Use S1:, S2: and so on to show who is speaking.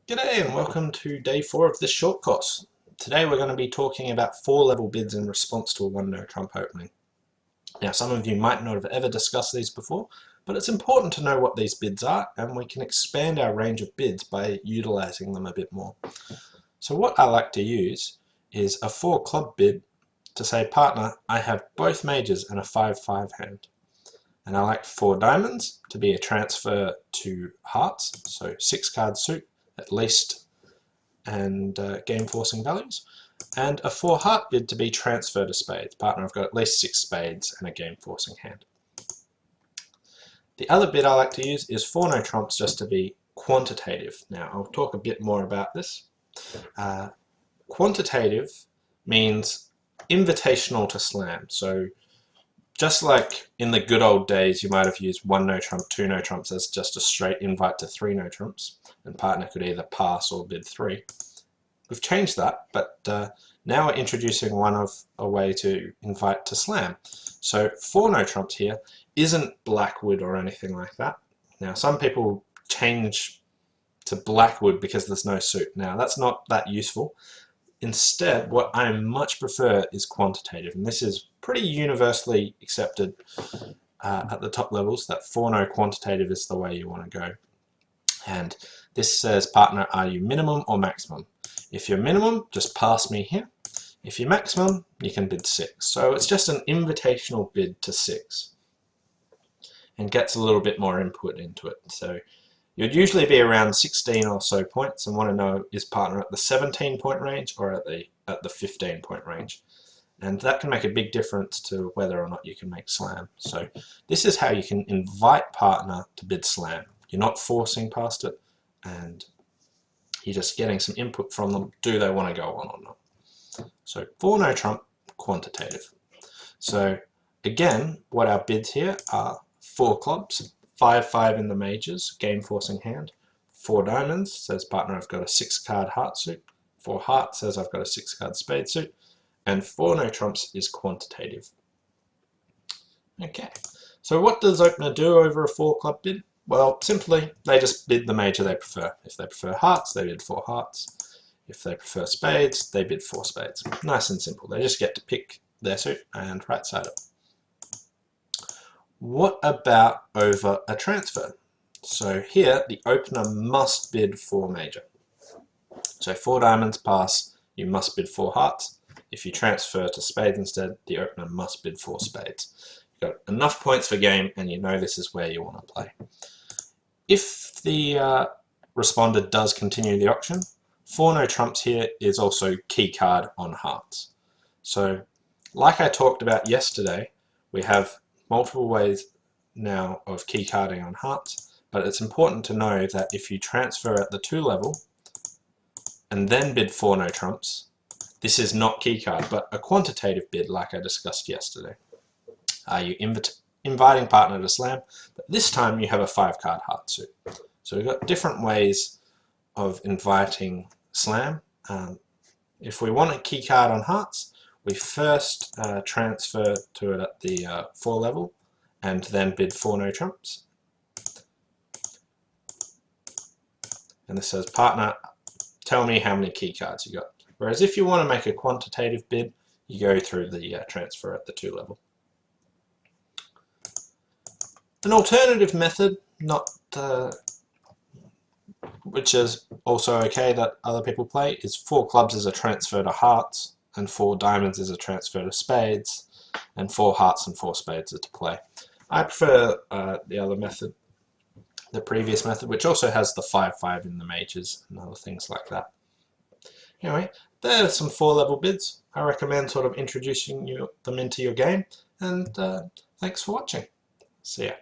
S1: G'day and welcome to day 4 of this short course. Today we're going to be talking about 4-level bids in response to a 1-no trump opening. Now some of you might not have ever discussed these before, but it's important to know what these bids are and we can expand our range of bids by utilizing them a bit more. So what I like to use is a 4-club bid to say, partner, I have both majors and a 5-5 hand. And I like 4 diamonds to be a transfer to hearts, so 6-card suit at least, and game forcing values, and a 4 heart bid to be transfer to spades. Partner, I've got at least 6 spades and a game forcing hand. The other bid I like to use is 4 no trumps just to be quantitative. Now I'll talk a bit more about this. Quantitative means invitational to slam. So just like in the good old days, you might have used 1 no trump, 2 no trumps as just a straight invite to 3 no trumps, and partner could either pass or bid 3. We've changed that, but now we're introducing a way to invite to slam. So 4 no trumps here isn't blackwood or anything like that. Now some people change to blackwood because there's no suit. Now that's not that useful. Instead, what I much prefer is quantitative, and this is pretty universally accepted at the top levels, that 4-no quantitative is the way you want to go. And this says, partner, are you minimum or maximum? If you're minimum, just pass me here. If you're maximum, you can bid 6. So it's just an invitational bid to 6 and gets a little bit more input into it. So you'd usually be around 16 or so points and want to know, is partner at the 17-point range or at the 15-point range? And that can make a big difference to whether or not you can make slam. So this is how you can invite partner to bid slam. You're not forcing past it, and you're just getting some input from them. Do they want to go on or not? So 4 no trump, quantitative. So again, what our bids here are 4 clubs, 5-5 in the majors, game forcing hand. 4 diamonds says, partner, I've got a 6-card heart suit. 4 hearts says I've got a 6-card spade suit. And 4 no trumps is quantitative. Okay, so what does opener do over a 4-club bid? Well, simply, they just bid the major they prefer. If they prefer hearts, they bid 4 hearts. If they prefer spades, they bid 4 spades. Nice and simple. They just get to pick their suit and right side it. What about over a transfer? So here, the opener must bid 4 major. So 4 diamonds pass, you must bid 4 hearts. If you transfer to spades instead, the opener must bid 4 spades. You've got enough points for game, and you know this is where you want to play. If the responder does continue the auction, 4 no trumps here is also key card on hearts. So like I talked about yesterday, we have multiple ways now of key carding on hearts, but it's important to know that if you transfer at the 2 level and then bid 4 no trumps, this is not key card, but a quantitative bid like I discussed yesterday. You inviting partner to slam, but this time you have a 5-card heart suit. So we've got different ways of inviting slam. If we want a key card on hearts, we first transfer to it at the 4 level and then bid 4 no trumps. And this says, partner, tell me how many key cards you got. Whereas if you want to make a quantitative bid, you go through the transfer at the 2 level. An alternative method, which is also okay that other people play, is 4 clubs as a transfer to hearts, and 4 diamonds as a transfer to spades, and 4 hearts and 4 spades are to play. I prefer the other method, the previous method, which also has the 5-5 in the majors and other things like that. Anyway, there are some 4-level bids. I recommend sort of introducing them into your game, and thanks for watching. See ya.